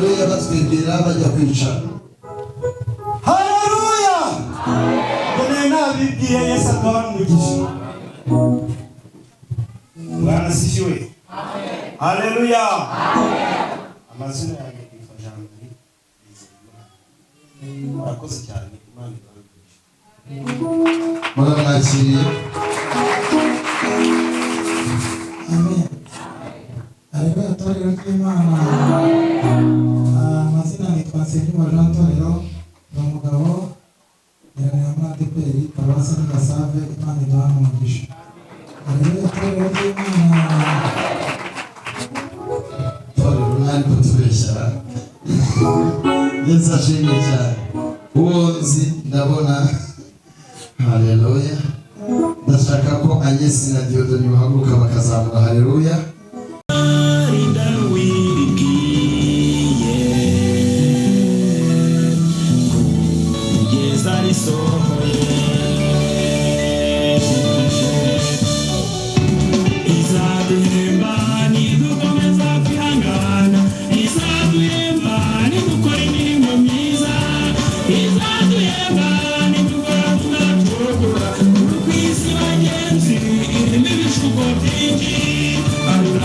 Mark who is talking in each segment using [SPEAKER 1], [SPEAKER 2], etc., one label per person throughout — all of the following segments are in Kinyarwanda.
[SPEAKER 1] haleluya batwibwira bajya kwicara.
[SPEAKER 2] Haleluya. Bone nabibwiye Yesu akamugisha. Bwana sifiwe. Amen. Haleluya. Amen. Amazina yanjye yitwa Jean Marie. Murakoze cyane Imana ibarugisha.
[SPEAKER 1] Muramwakiriye.
[SPEAKER 3] Amen. Haleluya torero ry'Imana. Amazina yitwa Nsengimana Jean Torero, ni umugabo Nyiramadeperi Paruwasi Gasave. Imana iduha umugisha. Haleluya torero ry'Imana.
[SPEAKER 1] Torero mwari kutubeshya. Yesu ashimwe cyane. Uwo nzi ndabona. Haleluya. Ndashaka ko Agnes na Diodoni bahaguruka bakazamura haleluya.
[SPEAKER 4] I'm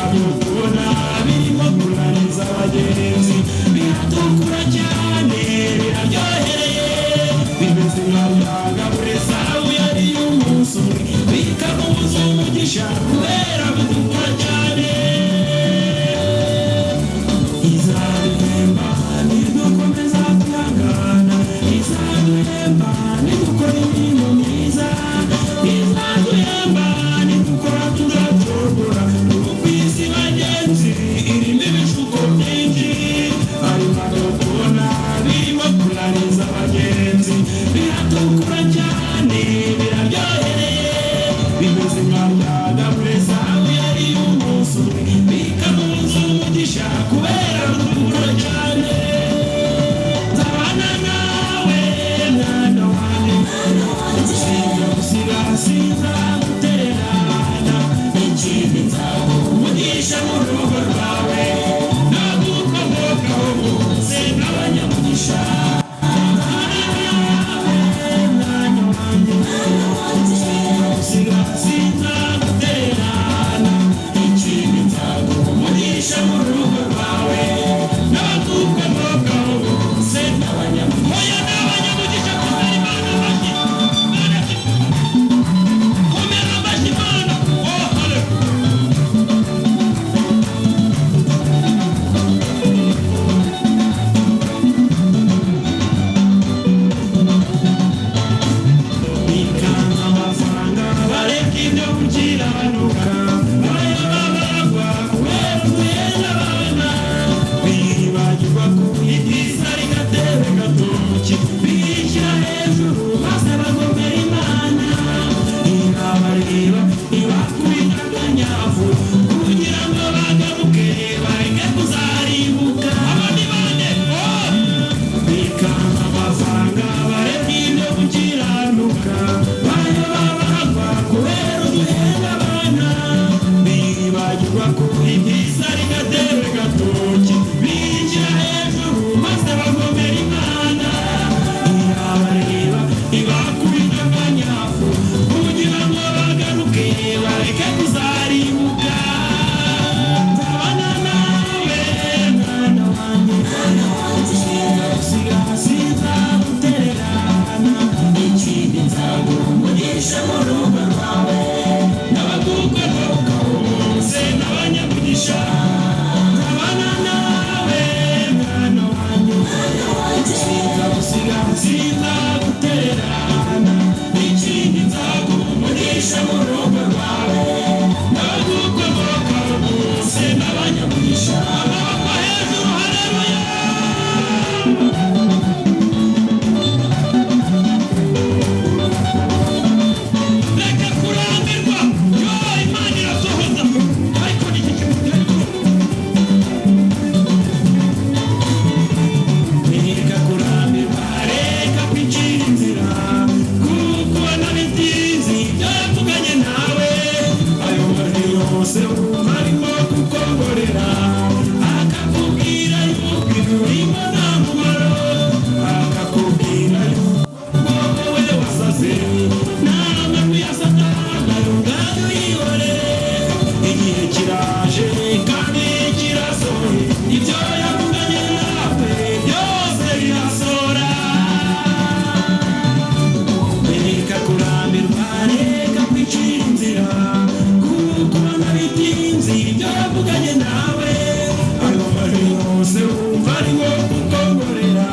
[SPEAKER 4] bose bumva ari wo kukongorera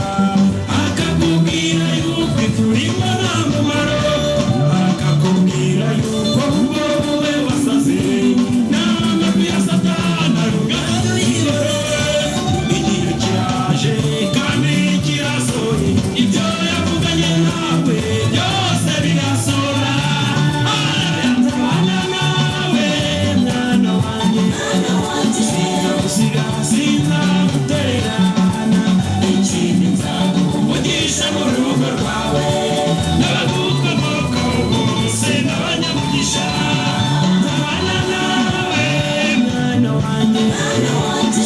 [SPEAKER 4] akakubwira yuko iturimo nta mumaro akakubwira yuko ubwo wowe wasaze n'amajwi ya satana rugaju y'ijoro igihe kiraje kandi kirasohoye ibyo yavuganye nawe byose birasohora arayatabana nawe mwana wanjye sinzagusiga sinzagutererana ikindi nzaguvugisha mu rugo rwawe n'abagukomokaho bose n'abanyamugisha nzabana nawe mwana wanjye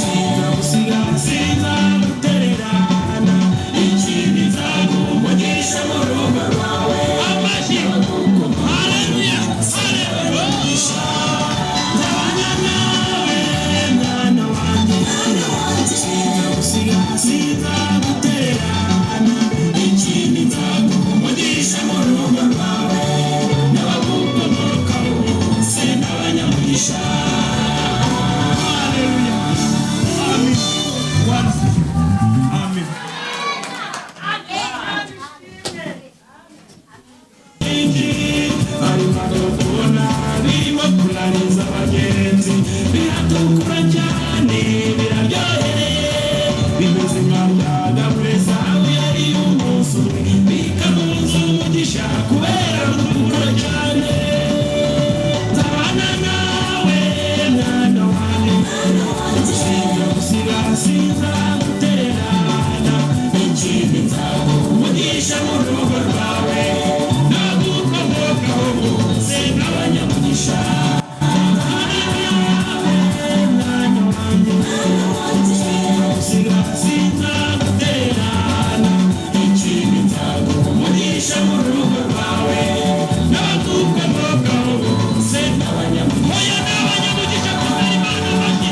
[SPEAKER 4] sinzagusiga sinzagutererana ikindi nzaguvugisha mu rugo rwawe amashyi haleluya haleluya nzabana nawe mwana wanjye sinzagusiga sinzagutererana ikindi nzaguvugisha mu rugo rwawe n'abagukomokaho bose n'abanyamugisha haleluya amen amen arimo kubona birimo kunaniza abagenzi biratukura cyane biraryohereye bimeze nka byagaburiza aho yari umunsi umwe bikamuza umugisha kubera gukura cyane nzabana nawe mwana wanjye sinzagusiga sinzagutererana ikindi nzaguvugisha mu rugo rwawe n'abagukomokaho bose n'abanyamugisha sinzagusiga sinzagutererana ikindi nzaguvugisha mu rugo rwawe n'abagukomokaho bose n'abanyamugisha n'abanyamugisha kuzana imana bake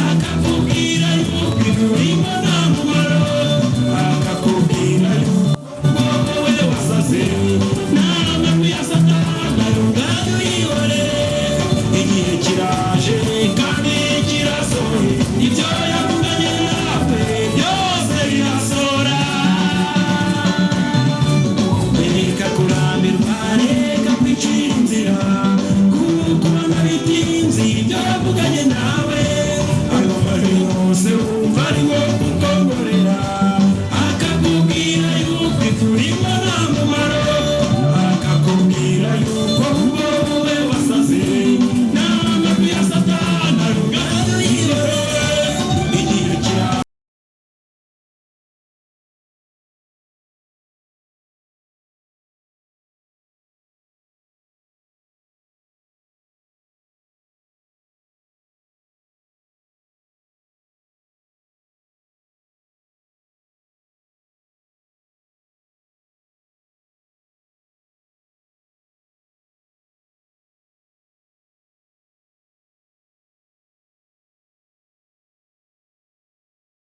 [SPEAKER 4] akakubwira yuko ibyo nta mumaro, akakubwira yuko wowe wasaze n'amajwi ya Satani ubwayo yihorere. Igihe kiraje kandi kirasohoye, ibyo yavuganye nawe byose birasohora. Reka kurambirwa, reka kwicira inzira, kuko bitinze ibyo yavuganye nawe. Ayo majwi yose wumva ari wowe